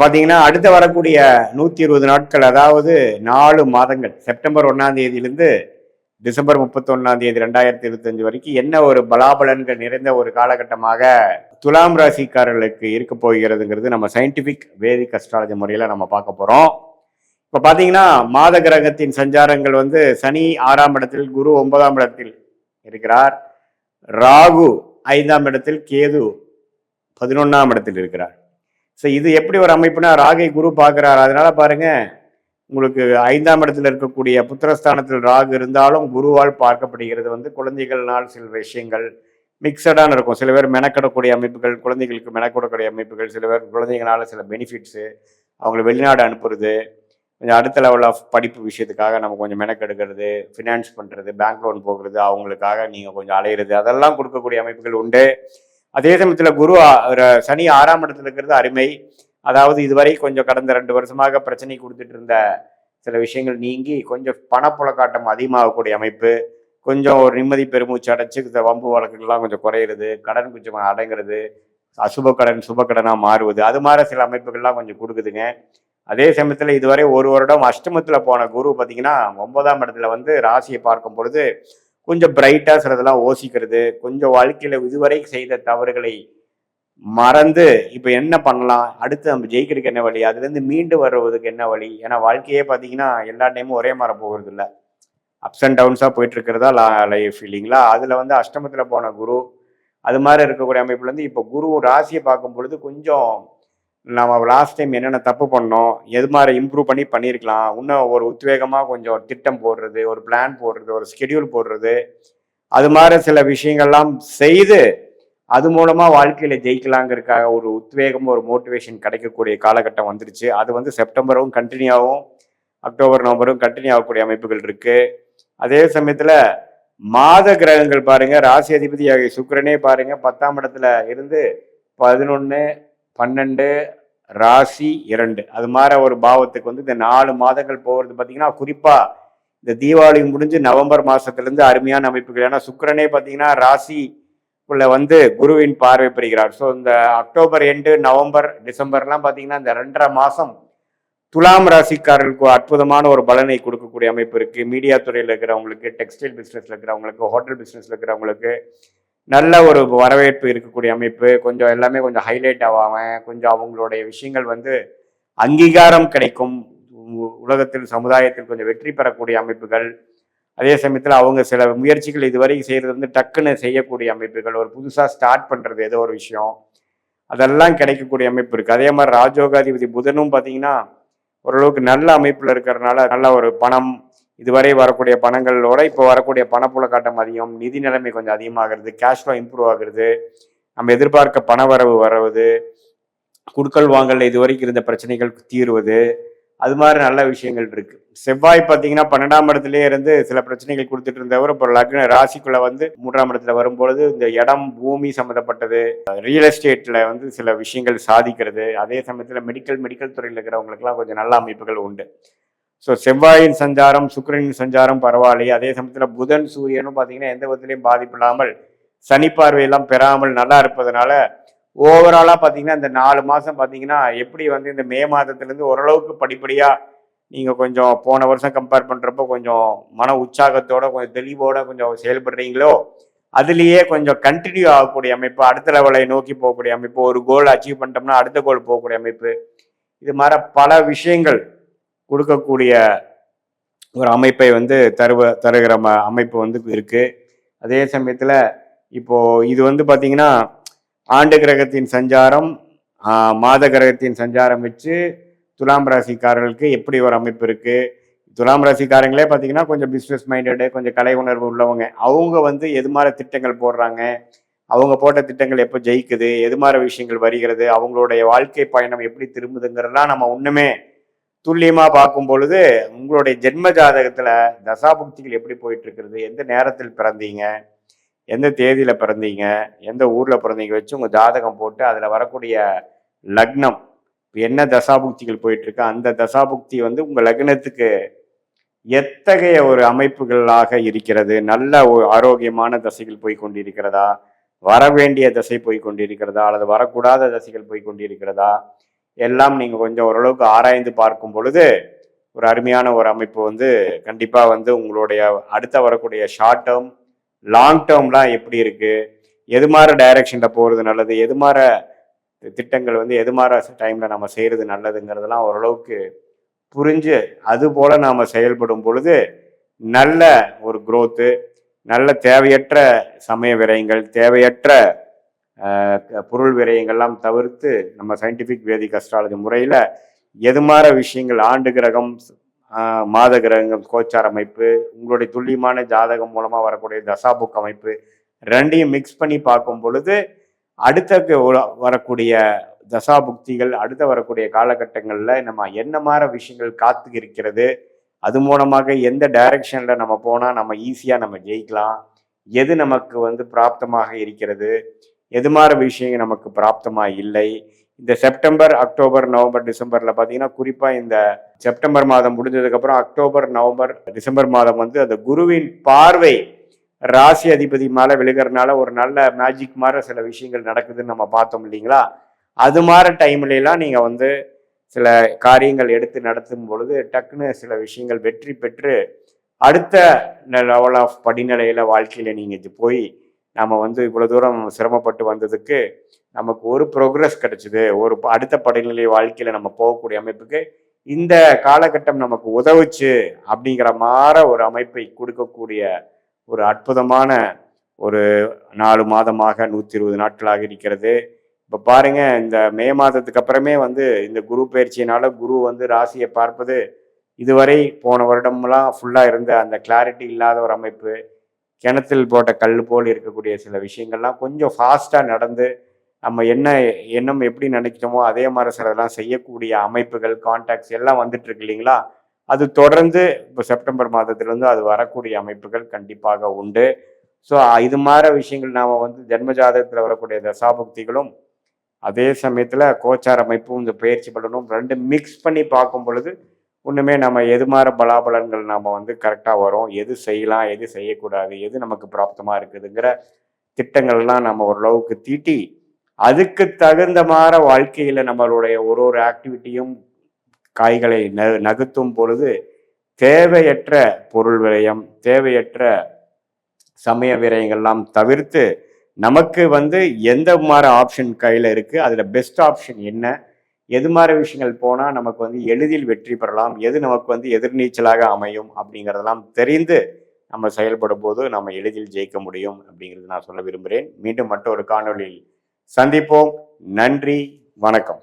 பார்த்தீங்கன்னா அடுத்த வரக்கூடிய 120 நாட்கள், அதாவது 4 மாதங்கள், செப்டம்பர் 1ஆம் தேதியிலிருந்து டிசம்பர் 31ஆம் தேதி 2025 வரைக்கும் என்ன ஒரு பலாபலன்கள் நிறைந்த ஒரு காலகட்டமாக துலாம் ராசிக்காரர்களுக்கு இருக்க போகிறதுங்கிறது நம்ம சயின்டிபிக் வேதிக் அஸ்ட்ராலஜி முறையில் நம்ம பார்க்க போகிறோம். இப்போ பார்த்தீங்கன்னா மாத கிரகத்தின் சஞ்சாரங்கள் வந்து சனி 6ஆம் இடத்தில், குரு 9ஆம் இடத்தில் இருக்கிறார், ராகு 5ஆம் இடத்தில், கேது 11ஆம் இடத்தில் இருக்கிறார். ஸோ இது எப்படி ஒரு அமைப்புனா, ராகை குரு பார்க்குறாரு. அதனால பாருங்க, உங்களுக்கு 5ஆம் இடத்துல இருக்கக்கூடிய புத்திரஸ்தானத்தில் ராகு இருந்தாலும் குருவால் பார்க்கப்படுகிறது. வந்து குழந்தைகள்னால் சில விஷயங்கள் மிக்சடான இருக்கும். சில பேர் மெனக்கிடக்கூடிய அமைப்புகள், குழந்தைகளுக்கு மெனக்கிடக்கூடிய அமைப்புகள், சில பேர் குழந்தைங்களால சில பெனிஃபிட்ஸு, அவங்களை வெளிநாடு அனுப்புறது, கொஞ்சம் அடுத்த லெவல் ஆஃப் படிப்பு விஷயத்துக்காக நம்ம கொஞ்சம் மெனக்கெடுக்கிறது, ஃபினான்ஸ் பண்ணுறது, பேங்க் லோன் போகிறது, அவங்களுக்காக நீங்கள் கொஞ்சம் அலையிறது, அதெல்லாம் கொடுக்கக்கூடிய அமைப்புகள் உண்டு. அதே சமயத்தில் குரு சனி 6ஆம் இடத்துல இருக்கிறது அருமை. அதாவது இதுவரை கொஞ்சம் கடந்த 2 வருஷமாக பிரச்சனை கொடுத்துட்டு இருந்த சில விஷயங்கள் நீங்கி கொஞ்சம் பணப்புழக்காட்டம் அதிகமாகக்கூடிய அமைப்பு, கொஞ்சம் ஒரு நிம்மதி பெருமூச்சு அடைச்சு இந்த வம்பு வழக்குகள்லாம் கொஞ்சம் குறையிறது, கடன் கொஞ்சம் அடங்குறது, அசுப கடன் சுப கடனாக மாறுவது, அது மாதிரி சில அமைப்புகள்லாம் கொஞ்சம் கொடுக்குதுங்க. அதே சமயத்தில் இதுவரை 1 வருடம் அஷ்டமத்தில் போன குரு பார்த்தீங்கன்னா 9ஆம் இடத்துல வந்து ராசியை பார்க்கும் பொழுது கொஞ்சம் பிரைட்டாக சிலதெல்லாம் யோசிக்கிறது, கொஞ்சம் வாழ்க்கையில் இதுவரை செய்த தவறுகளை மறந்து இப்போ என்ன பண்ணலாம், அடுத்து நம்ம ஜெயிக்கிறதுக்கு என்ன வழி, அதுலேருந்து மீண்டு வருவதுக்கு என்ன வழி. ஏன்னா வாழ்க்கையே பார்த்தீங்கன்னா எல்லா டைமும் ஒரே மாதிரி போகிறது இல்லை, அப்ஸ் அண்ட் டவுன்ஸாக போயிட்டு இருக்கிறதா லைஃப் இல்லைங்களா. அதில் வந்து அஷ்டமத்தில் போன குரு அது மாதிரி இருக்கக்கூடிய அமைப்புலேருந்து இப்போ குரு ராசியை பார்க்கும் பொழுது கொஞ்சம் நம்ம லாஸ்ட் டைம் என்னென்ன தப்பு பண்ணோம், எது மாதிரி இம்ப்ரூவ் பண்ணியிருக்கலாம், இன்னும் ஒரு உத்வேகமாக கொஞ்சம் திட்டம் போடுறது, ஒரு பிளான் போடுறது, ஒரு ஸ்கெடியூல் போடுறது, அது மாதிரி சில விஷயங்கள்லாம் செய்து அது மூலமாக வாழ்க்கையில் ஜெயிக்கலாங்கிறதுக்காக ஒரு உத்வேகம், ஒரு மோட்டிவேஷன் கிடைக்கக்கூடிய காலகட்டம் வந்துருச்சு. அது வந்து செப்டம்பரும் கண்டினியூ ஆகும், அக்டோபர் நவம்பரும் கண்டினியூ ஆகக்கூடிய அமைப்புகள் இருக்குது. அதே சமயத்தில் மாத கிரகங்கள் பாருங்க, ராசி அதிபதி சுக்கிரனே பாருங்க 10ஆம் இடத்துல இருந்து 11, 12, ராசி 2 அது மாதிரி ஒரு பாவத்துக்கு வந்து இந்த 4 மாதங்கள் போகிறது பார்த்தீங்கன்னா, குறிப்பாக இந்த தீபாவளி முடிஞ்சு நவம்பர் மாதத்துலேருந்து அருமையான அமைப்புகள். ஏன்னா சுக்கிரனே பார்த்தீங்கன்னா ராசிக்குள்ள வந்து குருவின் பார்வை பெறுகிறார். ஸோ இந்த அக்டோபர் எண்டு, நவம்பர், டிசம்பர்லாம் பார்த்தீங்கன்னா இந்த 2.5 மாதம் துலாம் ராசிக்காரர்களுக்கு அற்புதமான ஒரு பலனை கொடுக்கக்கூடிய அமைப்பு இருக்குது. மீடியா துறையில் இருக்கிறவங்களுக்கு, டெக்ஸ்டைல் பிஸ்னஸில் இருக்கிறவங்களுக்கு, ஹோட்டல் பிஸ்னஸில் இருக்கிறவங்களுக்கு நல்ல ஒரு வரவேற்பு இருக்கக்கூடிய அமைப்பு. கொஞ்சம் எல்லாமே கொஞ்சம் ஹைலைட் ஆகாமல் கொஞ்சம் அவங்களுடைய விஷயங்கள் வந்து அங்கீகாரம் கிடைக்கும், உலகத்தில் சமுதாயத்தில் கொஞ்சம் வெற்றி பெறக்கூடிய அமைப்புகள். அதே சமயத்தில் அவங்க சில முயற்சிகள் இதுவரை செய்கிறது வந்து டக்குன்னு செய்யக்கூடிய அமைப்புகள், ஒரு புதுசாக ஸ்டார்ட் பண்ணுறது ஏதோ ஒரு விஷயம், அதெல்லாம் கிடைக்கக்கூடிய அமைப்பு இருக்குது. அதே மாதிரி ராஜயோகாதிபதி புதனும் பார்த்தீங்கன்னா ஓரளவுக்கு நல்ல அமைப்பில் இருக்கிறதுனால நல்ல ஒரு பணம், இதுவரை வரக்கூடிய பணங்களோட இப்போ வரக்கூடிய பணப்புழக்காட்டம் அதிகம், நிதி நிலைமை கொஞ்சம் அதிகமாகிறது, கேஷ் ஃப்ளோ இம்ப்ரூவ் ஆகுறது, நம்ம எதிர்பார்க்க பண வரவு வருவது, குடுக்கல் வாங்கல இதுவரைக்கும் இருந்த பிரச்சனைகள் தீர்வது, அது மாதிரி நல்ல விஷயங்கள் இருக்கு. செவ்வாய் பார்த்தீங்கன்னா 12ஆம் இடத்துலேயே இருந்து சில பிரச்சனைகள் கொடுத்துட்டு இருந்தவர் இப்போ லக்ன ராசிக்குள்ள வந்து 3ஆம் இடத்துல வரும்பொழுது இந்த இடம் பூமி சம்மந்தப்பட்டது, ரியல் எஸ்டேட்ல வந்து சில விஷயங்கள் சாதிக்கிறது. அதே சமயத்தில் மெடிக்கல் துறையில் இருக்கிறவங்களுக்குலாம் கொஞ்சம் நல்ல அமைப்புகள் உண்டு. ஸோ செவ்வாயின் சஞ்சாரம், சுக்கிரனின் சஞ்சாரம் பரவாயில்லையே. அதே சமயத்தில் புதன் சூரியனும் பார்த்தீங்கன்னா எந்த விதத்திலையும் பாதிப்பு இல்லாமல் சனி பார்வையெல்லாம் பெறாமல் நல்லா இருப்பதனால ஓவராலாக பார்த்தீங்கன்னா இந்த 4 மாதம் பார்த்தீங்கன்னா எப்படி வந்து இந்த மே மாதத்துலேருந்து ஓரளவுக்கு படிப்படியாக நீங்கள் கொஞ்சம் போன வருஷம் கம்பேர் பண்ணுறப்போ கொஞ்சம் மன உற்சாகத்தோட கொஞ்சம் தெளிவோட கொஞ்சம் செயல்படுறீங்களோ, அதுலேயே கொஞ்சம் கண்டினியூ ஆகக்கூடிய அமைப்பு, அடுத்த லெவலை நோக்கி போகக்கூடிய அமைப்பு, ஒரு கோல் அச்சீவ் பண்ணிட்டோம்னா அடுத்த கோல் போகக்கூடிய அமைப்பு, இது மாதிரி பல விஷயங்கள் கொடுக்கக்கூடிய ஒரு அமைப்பை வந்து தருகிற அமைப்பு வந்து இருக்குது. அதே சமயத்தில் இப்போது இது வந்து பார்த்திங்கன்னா ஆண்டு கிரகத்தின் சஞ்சாரம், மாத கிரகத்தின் சஞ்சாரம் வச்சு துலாம் ராசிக்காரர்களுக்கு எப்படி ஒரு அமைப்பு இருக்குது. துலாம் ராசிக்காரங்களே பார்த்தீங்கன்னா கொஞ்சம் பிஸ்னஸ் மைண்டடு, கொஞ்சம் கலை உணர்வு உள்ளவங்க. அவங்க வந்து எது மாதிரி திட்டங்கள் போடுறாங்க, அவங்க போட்ட திட்டங்கள் எப்போ ஜெயிக்குது, எது மாதிரி விஷயங்கள் வருகிறது, அவங்களுடைய வாழ்க்கை பயணம் எப்படி திரும்புதுங்கிறதெல்லாம் நம்ம ஒன்றுமே துல்லியமாக பார்க்கும் பொழுது உங்களுடைய ஜென்ம ஜாதகத்தில் தசாபுக்திகள் எப்படி போயிட்டு இருக்கிறது, எந்த நேரத்தில் பிறந்தீங்க, எந்த தேதியில் பிறந்தீங்க, எந்த ஊரில் பிறந்தீங்க வச்சு உங்கள் ஜாதகம் போட்டு அதில் வரக்கூடிய லக்னம் என்ன தசாபுக்திகள் போயிட்டுருக்கு, அந்த தசாபுக்தி வந்து உங்கள் லக்னத்துக்கு எத்தகைய ஒரு அமைப்புகளாக இருக்கிறது, நல்ல ஒரு ஆரோக்கியமான தசைகள் போய் கொண்டிருக்கிறதா, வரவேண்டிய தசை போய் கொண்டிருக்கிறதா, அல்லது வரக்கூடாத தசைகள் போய் கொண்டிருக்கிறதா, எல்லாம் நீங்கள் கொஞ்சம் ஓரளவுக்கு ஆராய்ந்து பார்க்கும் பொழுது ஒரு அருமையான ஒரு அமைப்பு வந்து கண்டிப்பாக வந்து உங்களுடைய அடுத்த வரக்கூடிய ஷார்ட் டேர்ம் லாங் டேர்ம்லாம் எப்படி இருக்கு, எது மாதிரி டைரக்ஷனில் போகிறது நல்லது, எது மாதிரி திட்டங்கள் வந்து எது மாதிரி டைமில் நம்ம செய்கிறது நல்லதுங்கிறதெல்லாம் ஓரளவுக்கு புரிஞ்சு அது போல் நாம் செயல்படும் பொழுது நல்ல ஒரு growth, நல்ல தேவையற்ற சமய விரயங்கள், தேவையற்ற பொருள் விரயங்கள்லாம் தவிர்த்து நம்ம சயின்டிஃபிக் வேதிக் அஸ்ட்ராலஜி முறையில் எது மாதிரி விஷயங்கள் ஆண்டு கிரகம், மாத கிரகங்கள், கோச்சார் அமைப்பு, உங்களுடைய துல்லியமான ஜாதகம் மூலமாக வரக்கூடிய தசாபுக் அமைப்பு ரெண்டையும் மிக்ஸ் பண்ணி பார்க்கும் பொழுது அடுத்த வரக்கூடிய தசாபுக்திகள், அடுத்த வரக்கூடிய காலகட்டங்களில் நம்ம என்ன மாதிரி விஷயங்கள் காத்து இருக்கிறது, அது மூலமாக எந்த டைரக்ஷனில் நம்ம போனால் நம்ம ஈஸியாக நம்ம ஜெயிக்கலாம், எது நமக்கு வந்து பிராப்தமாக இருக்கிறது, எது மாதிரி விஷயங்கள் நமக்கு பிராப்தமாக இல்லை. இந்த செப்டம்பர், அக்டோபர், நவம்பர், டிசம்பரில் பார்த்தீங்கன்னா குறிப்பாக இந்த செப்டம்பர் மாதம் முடிஞ்சதுக்கப்புறம் அக்டோபர், நவம்பர், டிசம்பர் மாதம் வந்து அந்த குருவின் பார்வை ராசி அதிபதி மேலே விழுகிறதுனால ஒரு நல்ல மேஜிக் மாதிரி சில விஷயங்கள் நடக்குதுன்னு நம்ம பார்த்தோம் இல்லைங்களா. அது மாதிரி டைம்லாம் நீங்கள் வந்து சில காரியங்கள் எடுத்து நடத்தும் பொழுது டக்குன்னு சில விஷயங்கள் வெற்றி பெற்று அடுத்த லெவல் ஆஃப் படிநிலையில் வாழ்க்கையில் நீங்கள் போய் நம்ம வந்து இவ்வளோ தூரம் சிரமப்பட்டு வந்ததுக்கு நமக்கு ஒரு ப்ரோக்ரஸ் கிடைச்சிது, ஒரு அடுத்த படிநிலை வாழ்க்கையில் நம்ம போகக்கூடிய அமைப்புக்கு இந்த காலகட்டம் நமக்கு உதவுச்சு அப்படிங்கிற மாதிரி ஒரு அமைப்பை கொடுக்கக்கூடிய ஒரு அற்புதமான ஒரு 4 மாதமாக 120 நாட்களாக இருக்கிறது. இப்போ பாருங்க, இந்த மே மாதத்துக்கு அப்புறமே வந்து இந்த குரு பயிற்சியினால குரு வந்து ராசியை பார்ப்பது இதுவரை போன வருடம்லாம் ஃபுல்லாக இருந்த அந்த கிளாரிட்டி இல்லாத ஒரு அமைப்பு, கிணத்தில் போட்ட கல் போல் இருக்கக்கூடிய சில விஷயங்கள்லாம் கொஞ்சம் ஃபாஸ்ட்டாக நடந்து நம்ம எண்ணம் எப்படி நினைக்கிறோமோ அதே மாதிரி சிலதெல்லாம் செய்யக்கூடிய அமைப்புகள், கான்டாக்ட்ஸ் எல்லாம் வந்துட்டு இருக்கு இல்லைங்களா. அது தொடர்ந்து இப்போ செப்டம்பர் மாதத்திலிருந்து அது வரக்கூடிய அமைப்புகள் கண்டிப்பாக உண்டு. ஸோ இது மாதிரி விஷயங்கள் நாம் வந்து ஜென்ம ஜாதகத்தில் வரக்கூடிய தசாபுக்திகளும் அதே சமயத்தில் கோச்சார் அமைப்பும் இந்த பயிற்சி பலனும் ரெண்டு மிக்ஸ் பண்ணி பார்க்கும் பொழுது ஒன்றுமே நம்ம எது மாதிரி பலாபலன்கள் நாம் வந்து கரெக்டாக வரும், எது செய்யலாம், எது செய்யக்கூடாது, எது நமக்கு பிராப்தமாக இருக்குதுங்கிற திட்டங்கள்லாம் நம்ம ஓரளவுக்கு தீட்டி அதுக்கு தகுந்த மாதிரி வாழ்க்கையில் நம்மளுடைய ஒரு ஆக்டிவிட்டியும் காய்களை நகர்த்தும் பொழுது தேவையற்ற பொருள் விரயம், தேவையற்ற சமய விரயங்கள்லாம் தவிர்த்து நமக்கு வந்து எந்த மாதிரி ஆப்ஷன் கையில் இருக்குது, அதில் பெஸ்ட் ஆப்ஷன் என்ன, எது மாதிரி விஷயங்கள் போனால் நமக்கு வந்து எளிதில் வெற்றி பெறலாம், எது நமக்கு வந்து எதிர்நீச்சலாக அமையும் அப்படிங்கிறதெல்லாம் தெரிந்து நம்ம செயல்படும் போது நம்ம எளிதில் ஜெயிக்க முடியும் அப்படிங்கிறது நான் சொல்ல விரும்புகிறேன். மீண்டும் மற்றொரு காணொளியில் சந்திப்போம். நன்றி, வணக்கம்.